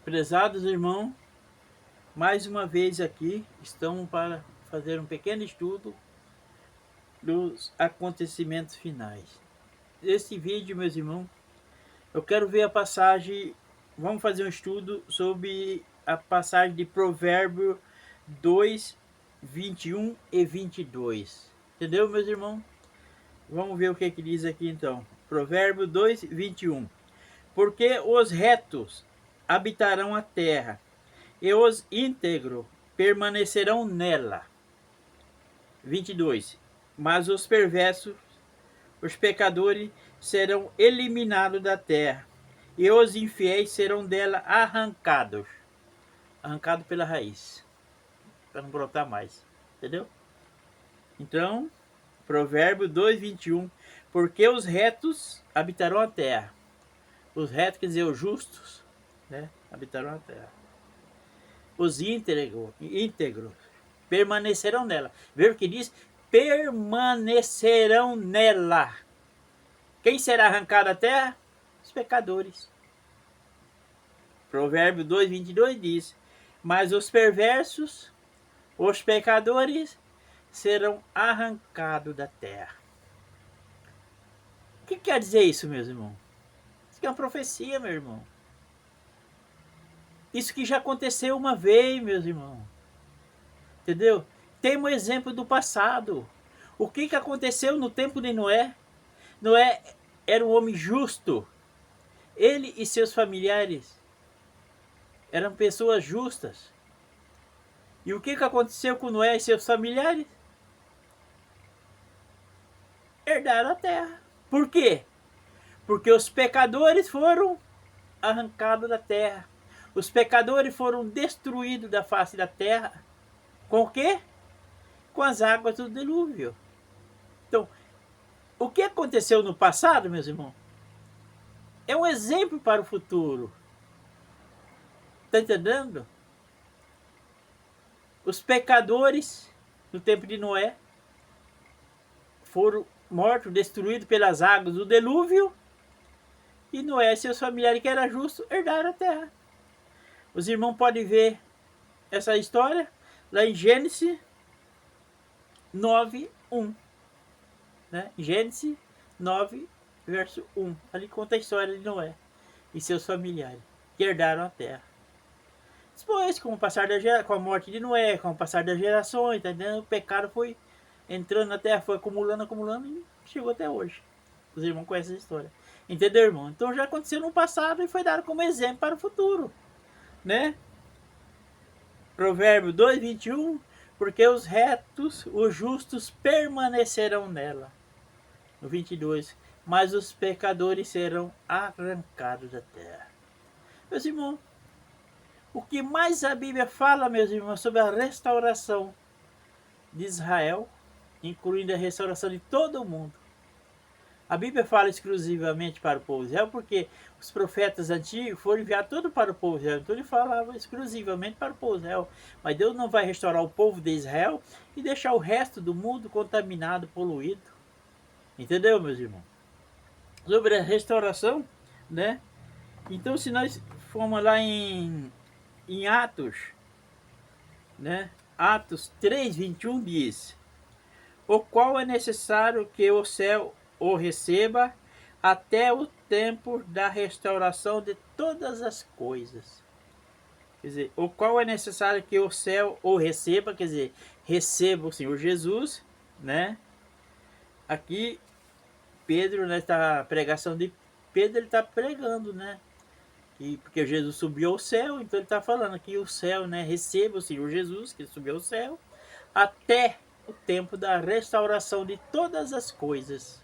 Prezados irmãos, mais uma vez aqui estamos para fazer um pequeno estudo dos acontecimentos finais. Neste vídeo, meus irmãos, eu quero ver a passagem, vamos fazer um estudo sobre a passagem de Provérbio 2, 21 e 22. Entendeu, meus irmãos? Vamos ver o que diz aqui então. Provérbio 2, 21. Porque os retos habitarão a terra, e os íntegros permanecerão nela. 22. Mas os perversos, os pecadores, serão eliminados da terra, e os infiéis serão dela arrancados. Arrancados pela raiz, para não brotar mais. Entendeu? Então, Provérbio 2, 21. Porque os retos habitarão a terra. Os retos quer dizer os justos, né? Habitarão a terra. Os íntegros permanecerão nela. Veja o que diz? Permanecerão nela. Quem será arrancado da terra? Os pecadores. Provérbio 2, 22 diz: mas os perversos, os pecadores, serão arrancados da terra. O que quer dizer isso, meus irmãos? Isso que é uma profecia, meu irmão. Isso que já aconteceu uma vez, meus irmãos. Entendeu? Tem um exemplo do passado. O que aconteceu no tempo de Noé? Noé era um homem justo. Ele e seus familiares eram pessoas justas. E o que aconteceu com Noé e seus familiares? Herdaram a terra. Por quê? Porque os pecadores foram arrancados da terra. Os pecadores foram destruídos da face da terra. Com o quê? Com as águas do dilúvio. Então, o que aconteceu no passado, meus irmãos, é um exemplo para o futuro. Está entendendo? Os pecadores, no tempo de Noé, foram mortos, destruídos pelas águas do dilúvio, e Noé e seus familiares, que eram justos, herdaram a terra. Os irmãos podem ver essa história lá em Gênesis 9, 1. Né? Gênesis 9, verso 1. Ali conta a história de Noé e seus familiares, que herdaram a terra. Depois, com a morte de Noé, com o passar das gerações, tá entendendo? O pecado foi entrando na terra, foi acumulando e chegou até hoje. Os irmãos conhecem essa história. Entendeu, irmão? Então já aconteceu no passado e foi dado como exemplo para o futuro. Né? Provérbio 2, 21. Porque os retos, os justos permanecerão nela. No 22. Mas os pecadores serão arrancados da terra. Meus irmãos, o que mais a Bíblia fala, meus irmãos, sobre a restauração de Israel, incluindo a restauração de todo o mundo. A Bíblia fala exclusivamente para o povo de Israel, porque os profetas antigos foram enviados todo para o povo de Israel. Então ele falava exclusivamente para o povo de Israel. Mas Deus não vai restaurar o povo de Israel e deixar o resto do mundo contaminado, poluído. Entendeu, meus irmãos? Sobre a restauração, né? Então se nós formos lá em Atos, né? Atos 3, 21 diz: o qual é necessário que o céu o receba até o tempo da restauração de todas as coisas. Quer dizer, o qual é necessário que o céu o receba, quer dizer, receba o Senhor Jesus, né? Aqui, Pedro, nesta pregação de Pedro, ele está pregando, né? E porque Jesus subiu ao céu, então ele está falando aqui o céu, né? Receba o Senhor Jesus, que subiu ao céu, até o tempo da restauração de todas as coisas.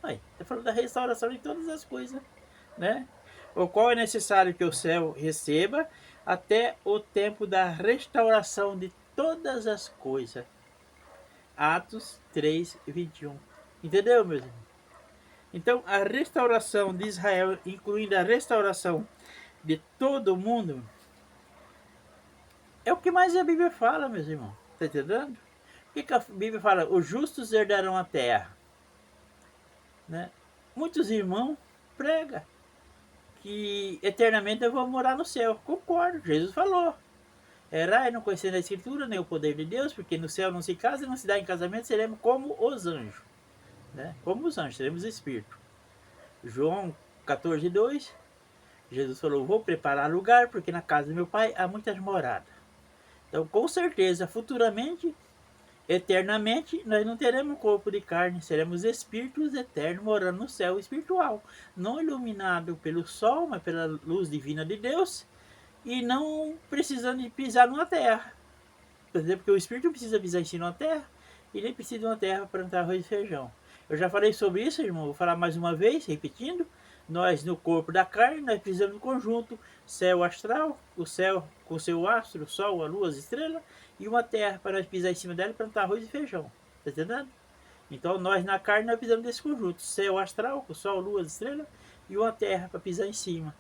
Aí, está falando da restauração de todas as coisas, né? O qual é necessário que o céu receba até o tempo da restauração de todas as coisas. Atos 3, 21. Entendeu, meus irmãos? Então, a restauração de Israel, incluindo a restauração de todo o mundo, é o que mais a Bíblia fala, meus irmãos. Está entendendo? O que a Bíblia fala? Os justos herdarão a terra. Né? Muitos irmãos pregam que eternamente eu vou morar no céu. Concordo, Jesus falou. Erai não conhecendo a Escritura, nem o poder de Deus, porque no céu não se casa, não se dá em casamento, seremos como os anjos. Né? Como os anjos, seremos espírito. João 14:2, Jesus falou, vou preparar lugar, porque na casa do meu pai há muitas moradas. Então, com certeza, futuramente, eternamente, nós não teremos um corpo de carne, seremos espíritos eternos morando no céu espiritual, não iluminado pelo sol, mas pela luz divina de Deus, e não precisando de pisar numa terra. Por exemplo, porque o espírito precisa pisar em cima de uma terra, e nem precisa de uma terra para plantar arroz e feijão. Eu já falei sobre isso, irmão, vou falar mais uma vez, repetindo. Nós, no corpo da carne, nós precisamos do conjunto céu astral, o céu com seu astro, o sol, a lua, as estrelas, e uma terra para nós pisar em cima dela e plantar arroz e feijão. Tá entendendo? Então, nós na carne, nós precisamos desse conjunto, céu astral, o sol, a lua, as estrelas, e uma terra para pisar em cima.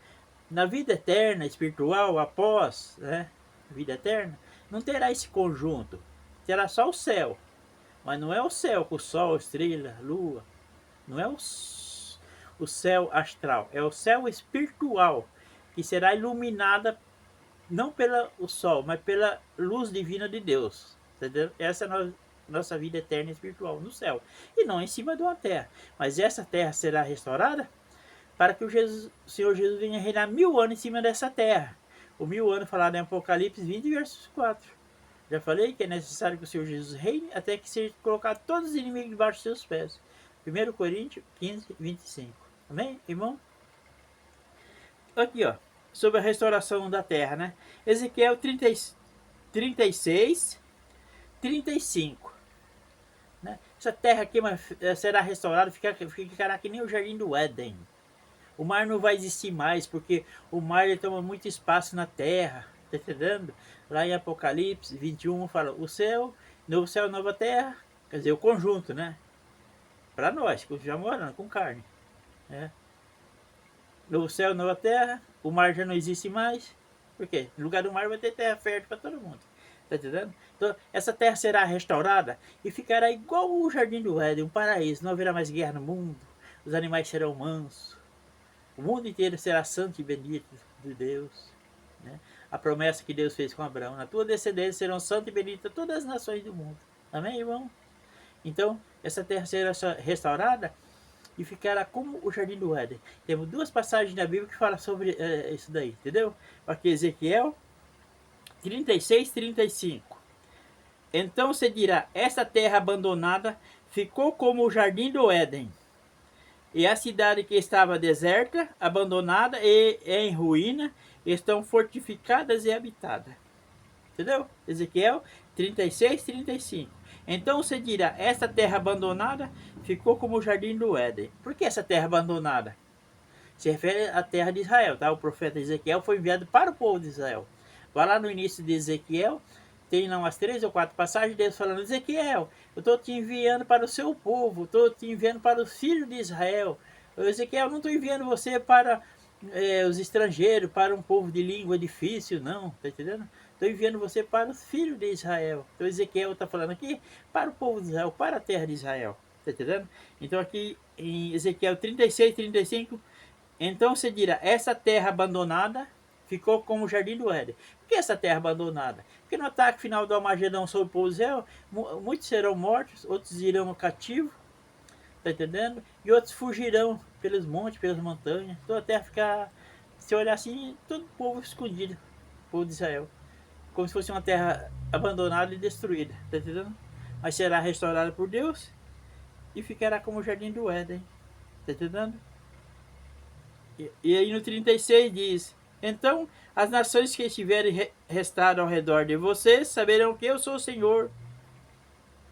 Na vida eterna, espiritual, após, né, vida eterna, não terá esse conjunto. Terá só o céu. Mas não é o céu com o sol, estrela, lua. Não é o céu astral. É o céu espiritual. Que será iluminada não pelo sol, mas pela luz divina de Deus. Entendeu? Essa é a nossa vida eterna espiritual no céu. E não em cima de uma terra. Mas essa terra será restaurada para que o Senhor Jesus venha reinar 1000 anos em cima dessa terra. O 1000 anos falado em Apocalipse 20, versos 4. Já falei que é necessário que o Senhor Jesus reine até que seja colocado todos os inimigos debaixo de seus pés. 1 Coríntios 15, 25. Amém, irmão? Aqui, ó, sobre a restauração da terra, né? Ezequiel 36, 35. Né? Essa terra aqui será restaurada, ficará que nem o jardim do Éden. O mar não vai existir mais, porque o mar ele toma muito espaço na terra. Tá entendendo? Lá em Apocalipse 21 fala, o céu, novo céu, nova terra. Quer dizer, o conjunto, né? Para nós, que já morando com carne. Né? Novo céu, nova terra. O mar já não existe mais. Por quê? No lugar do mar vai ter terra fértil para todo mundo. Tá entendendo? Então, essa terra será restaurada e ficará igual o jardim do Éden, um paraíso. Não haverá mais guerra no mundo. Os animais serão mansos. O mundo inteiro será santo e bendito de Deus. Né? A promessa que Deus fez com Abraão. Na tua descendência serão santas e benditas todas as nações do mundo. Amém, irmão? Então, essa terra será restaurada e ficará como o jardim do Éden. Temos duas passagens na Bíblia que falam sobre isso daí, entendeu? Aqui Ezequiel 36, 35. Então se dirá, esta terra abandonada ficou como o jardim do Éden. E a cidade que estava deserta, abandonada e em ruína, estão fortificadas e habitadas. Entendeu? Ezequiel 36, 35. Então você dirá, esta terra abandonada ficou como o jardim do Éden. Por que essa terra abandonada? Se refere à terra de Israel, tá? O profeta Ezequiel foi enviado para o povo de Israel. Vai lá no início de Ezequiel, tem lá umas 3 ou 4 passagens de Deus falando, Ezequiel, eu estou te enviando para o seu povo, estou te enviando para os filhos de Israel. Ezequiel, eu não estou enviando você para os estrangeiros, para um povo de língua difícil, não, tá entendendo? Estou enviando você para os filhos de Israel. Então Ezequiel está falando aqui para o povo de Israel, para a terra de Israel, tá entendendo? Então aqui em Ezequiel 36, 35, então se dirá, essa terra abandonada ficou como o jardim do Éden. Por que essa terra abandonada? Porque no ataque final do Armagedão sobre o povo de Israel, muitos serão mortos, outros irão cativo, tá entendendo? E outros fugirão pelos montes, pelas montanhas. Então a terra ficar, se olhar assim, todo o povo escondido, o povo de Israel. Como se fosse uma terra abandonada e destruída, tá entendendo? Mas será restaurada por Deus e ficará como o jardim do Éden, tá entendendo? E aí no 36 diz, então as nações que estiverem restadas ao redor de vocês saberão que eu sou o Senhor.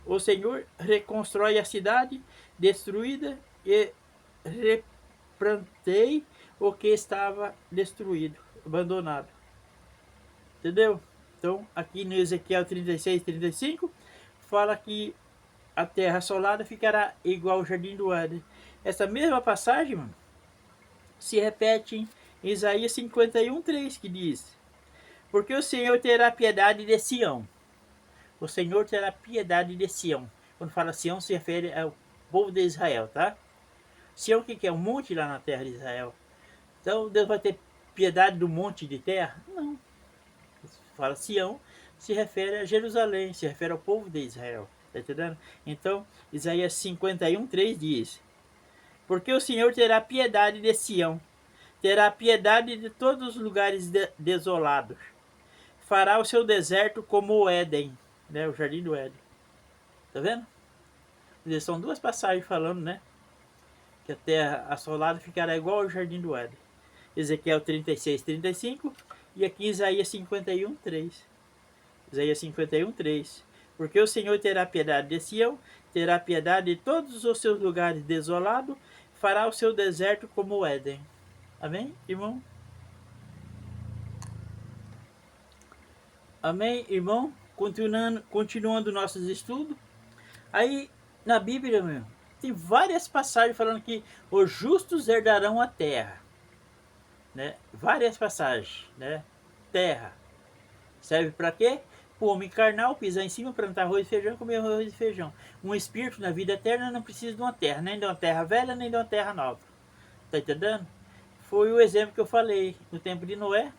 O Senhor reconstrói a cidade destruída e replantei o que estava destruído, abandonado. Entendeu? Então, aqui no Ezequiel 36, 35, fala que a terra assolada ficará igual ao jardim do Éden. Essa mesma passagem, mano, se repete em Isaías 51, 3, que diz, porque o Senhor terá piedade de Sião. O Senhor terá piedade de Sião. Quando fala Sião, se refere ao povo de Israel, tá? Sião, o que é? Um monte lá na terra de Israel. Então Deus vai ter piedade do monte de terra? Não. Fala Sião, se refere a Jerusalém, se refere ao povo de Israel. Está entendendo? Então, Isaías 51:3 diz: porque o Senhor terá piedade de Sião, terá piedade de todos os lugares desolados. Fará o seu deserto como o Éden, né? O jardim do Éden. Tá vendo? São duas passagens falando, né? Que a terra assolada ficará igual ao jardim do Éden. Ezequiel 36:35 e aqui Isaías 51:3. Isaías 51:3. Porque o Senhor terá piedade de Sião, terá piedade de todos os seus lugares desolados, fará o seu deserto como o Éden. Amém, irmão? Amém, irmão? Continuando nossos estudos. Aí, na Bíblia, meu, tem várias passagens falando que os justos herdarão a terra. Né? Várias passagens, né? Terra. Serve para quê? O homem carnal pisar em cima, plantar arroz e feijão e comer arroz e feijão. Um espírito na vida eterna não precisa de uma terra, nem de uma terra velha, nem de uma terra nova. Tá entendendo? Foi o exemplo que eu falei no tempo de Noé,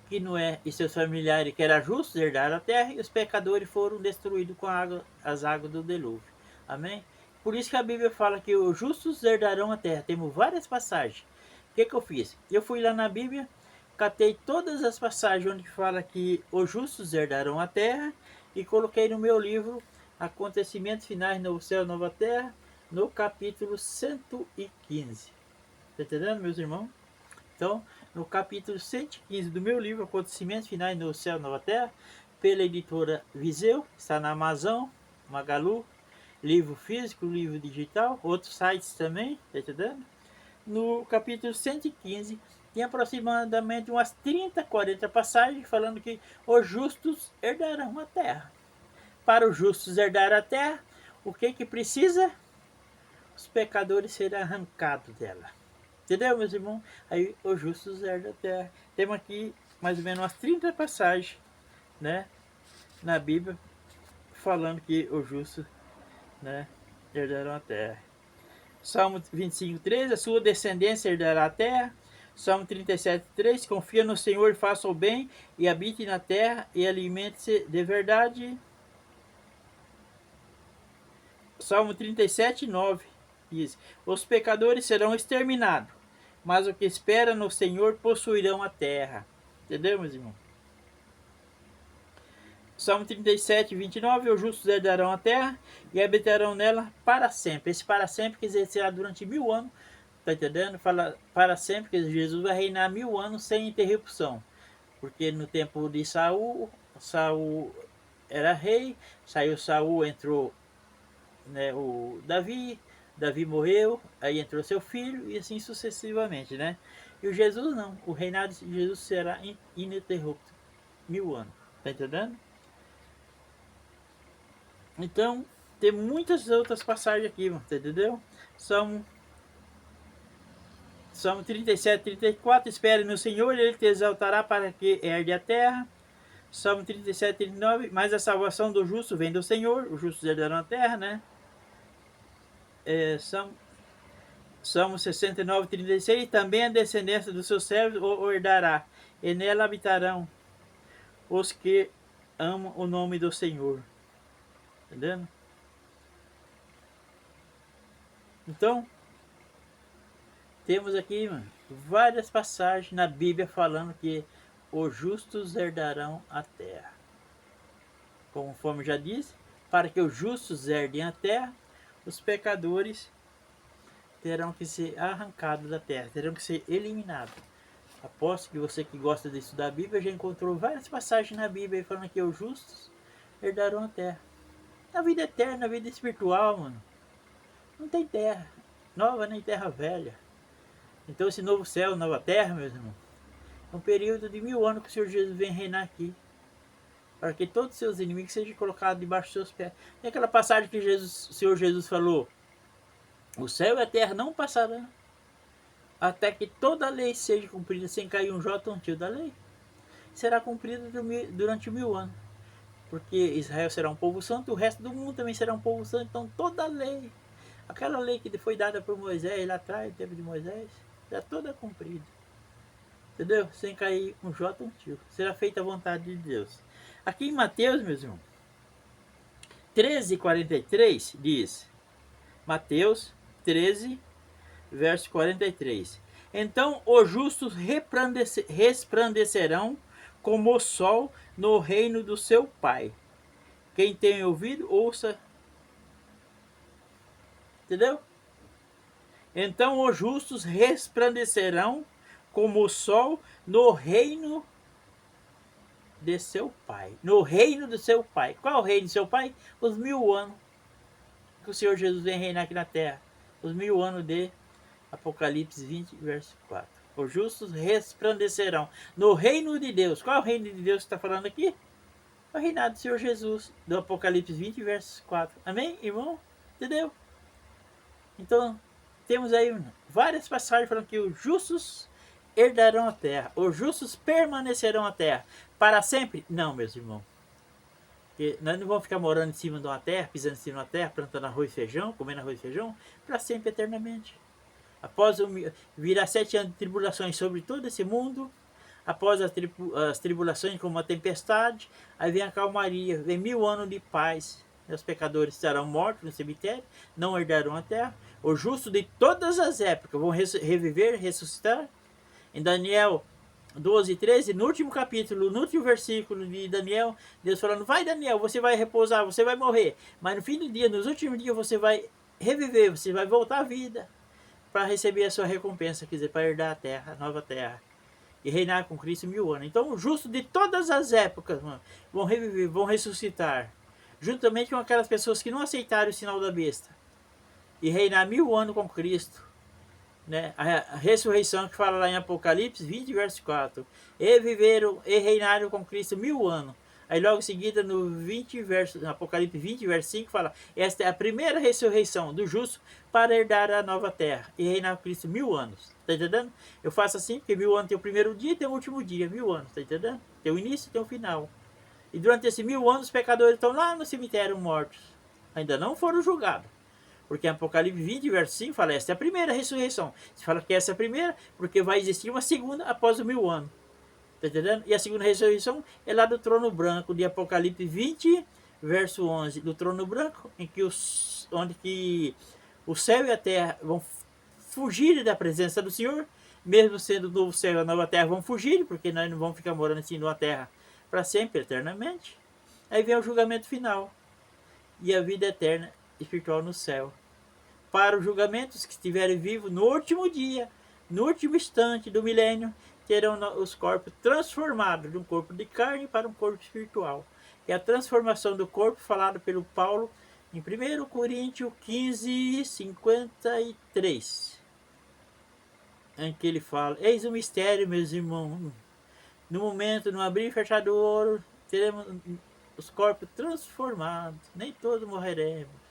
que Noé e seus familiares, que eram justos, herdaram a terra, e os pecadores foram destruídos com as águas do dilúvio. Amém? Por isso que a Bíblia fala que os justos herdarão a terra. Temos várias passagens. O que eu fiz? Eu fui lá na Bíblia, catei todas as passagens onde fala que os justos herdarão a terra e coloquei no meu livro Acontecimentos Finais, Novo Céu, Nova Terra, no capítulo 115. Está entendendo, meus irmãos? Então, no capítulo 115 do meu livro Acontecimentos Finais, Novo Céu, Nova Terra, pela editora Viseu, está na Amazon, Magalu, livro físico, livro digital, outros sites também, está entendendo? No capítulo 115 tem aproximadamente umas 30, 40 passagens falando que os justos herdarão a terra. Para os justos herdar a terra, o que precisa? Os pecadores serão arrancados dela. Entendeu, meus irmãos? Aí os justos herdam a terra. Temos aqui mais ou menos umas 30 passagens, né, na Bíblia falando que os justos, né, herdarão a terra. Salmo 25:3, a sua descendência herdará a terra. Salmo 37:3, confia no Senhor, faça o bem e habite na terra e alimente-se de verdade. Salmo 37:9 diz: os pecadores serão exterminados, mas o que espera no Senhor possuirão a terra. Entendeu, meus irmãos? Salmo 37:29, os justos herdarão a terra e habitarão nela para sempre. Esse para sempre quer dizer será durante 1000 anos. Tá entendendo? Fala para sempre, que Jesus vai reinar 1000 anos sem interrupção. Porque no tempo de Saul, Saul era rei, saiu Saul, entrou, né, o Davi, Davi morreu, aí entrou seu filho e assim sucessivamente, né? E o Jesus não, o reinado de Jesus será ininterrupto, 1000 anos. Tá entendendo? Então, tem muitas outras passagens aqui, entendeu? Salmo 37:34, espere no Senhor, Ele te exaltará para que herde a terra. Salmo 37:39, mas a salvação do justo vem do Senhor, os justos herdarão a terra, né? Salmo 69:36, também a descendência dos seus servos o herdará, e nela habitarão os que amam o nome do Senhor. Entendendo? Então, temos aqui, mano, várias passagens na Bíblia falando que os justos herdarão a terra. Conforme já disse, para que os justos herdem a terra, os pecadores terão que ser arrancados da terra, terão que ser eliminados. Aposto que você que gosta de estudar a Bíblia já encontrou várias passagens na Bíblia falando que os justos herdarão a terra. Na vida eterna, na vida espiritual, mano, não tem terra nova nem terra velha. Então esse novo céu, nova terra, meus irmãos, é um período de 1000 anos que o Senhor Jesus vem reinar aqui, para que todos os seus inimigos sejam colocados debaixo dos seus pés. Tem aquela passagem que o Senhor Jesus falou: o céu e a terra não passarão até que toda a lei seja cumprida, sem cair um jota ou um tio da lei. Será cumprida durante 1000 anos, porque Israel será um povo santo, o resto do mundo também será um povo santo. Então toda a lei, aquela lei que foi dada por Moisés lá atrás, no tempo de Moisés, está toda cumprida. Entendeu? Sem cair um J ou um tio. Será feita a vontade de Deus. Aqui em Mateus, meus irmãos, 13:43 diz, Mateus 13, verso 43. Então os justos resplandecerão como o sol no reino do seu Pai. Quem tem ouvido, ouça. Entendeu? Então os justos resplandecerão como o sol no reino de seu Pai. No reino do seu Pai. Qual é o reino do seu Pai? Os 1000 anos que o Senhor Jesus vem reinar aqui na terra. Os 1000 anos de Apocalipse 20, verso 4. Os justos resplandecerão no reino de Deus. Qual é o reino de Deus que está falando aqui? O reinado do Senhor Jesus, do Apocalipse 20, verso 4. Amém, irmão? Entendeu? Então, temos aí várias passagens falando que os justos herdarão a terra. Os justos permanecerão na terra. Para sempre? Não, meus irmãos. Porque nós não vamos ficar morando em cima de uma terra, pisando em cima de uma terra, plantando arroz e feijão, comendo arroz e feijão, para sempre, eternamente. Após virar 7 anos de tribulações sobre todo esse mundo, após as tribulações como uma tempestade, aí vem a calmaria, vem 1000 anos de paz. Os pecadores estarão mortos no cemitério, não herdarão a terra. Os justos de todas as épocas vão reviver, ressuscitar. Em Daniel 12, 13, no último capítulo, no último versículo de Daniel, Deus falando, vai Daniel, você vai repousar, você vai morrer, mas no fim do dia, nos últimos dias, você vai reviver, você vai voltar à vida, para receber a sua recompensa, quer dizer, para herdar a terra, a nova terra, e reinar com Cristo 1000 anos. Então, os justos de todas as épocas, mano, vão reviver, vão ressuscitar, juntamente com aquelas pessoas que não aceitaram o sinal da besta, e reinar 1000 anos com Cristo, né? A ressurreição que fala lá em Apocalipse 20, verso 4. E viveram e reinaram com Cristo 1000 anos. Aí logo em seguida no 20 verso, no Apocalipse 20, verso 5 fala, esta é a primeira ressurreição do justo para herdar a nova terra e reinar com Cristo 1000 anos. Tá entendendo? Eu faço assim porque 1000 anos tem o primeiro dia e tem o último dia, 1000 anos, tá entendendo? Tem o início e tem o final. E durante esses 1000 anos os pecadores estão lá no cemitério mortos. Ainda não foram julgados. Porque em Apocalipse 20, verso 5, fala, esta é a primeira ressurreição. Se fala que essa é a primeira, porque vai existir uma segunda após o 1000 anos. Tá entendendo? E a segunda ressurreição é lá do trono branco, de Apocalipse 20, verso 11. Do trono branco, em que onde que o céu e a terra vão fugir da presença do Senhor, mesmo sendo o novo céu e a nova terra vão fugir, porque nós não vamos ficar morando assim numa terra para sempre, eternamente. Aí vem o julgamento final e a vida eterna espiritual no céu. Para os julgamentos que estiverem vivos no último dia, no último instante do milênio, terão os corpos transformados de um corpo de carne para um corpo espiritual. É a transformação do corpo falada pelo Paulo em 1 Coríntios 15, 53. Em que ele fala, eis o mistério, meus irmãos, no momento, no abrir e fechar do ouro, teremos os corpos transformados, nem todos morreremos.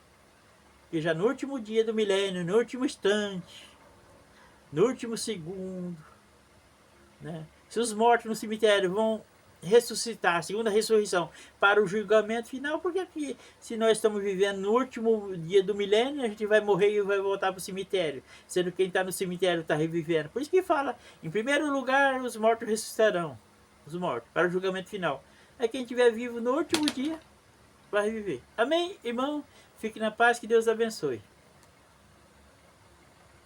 E já no último dia do milênio, no último instante, no último segundo, né? Se os mortos no cemitério vão ressuscitar, segunda ressurreição, para o julgamento final, porque aqui, se nós estamos vivendo no último dia do milênio, a gente vai morrer e vai voltar para o cemitério, sendo que quem está no cemitério está revivendo. Por isso que fala, em primeiro lugar, os mortos ressuscitarão, os mortos, para o julgamento final. Aí quem estiver vivo no último dia, vai reviver. Amém, irmão? Fique na paz, que Deus abençoe.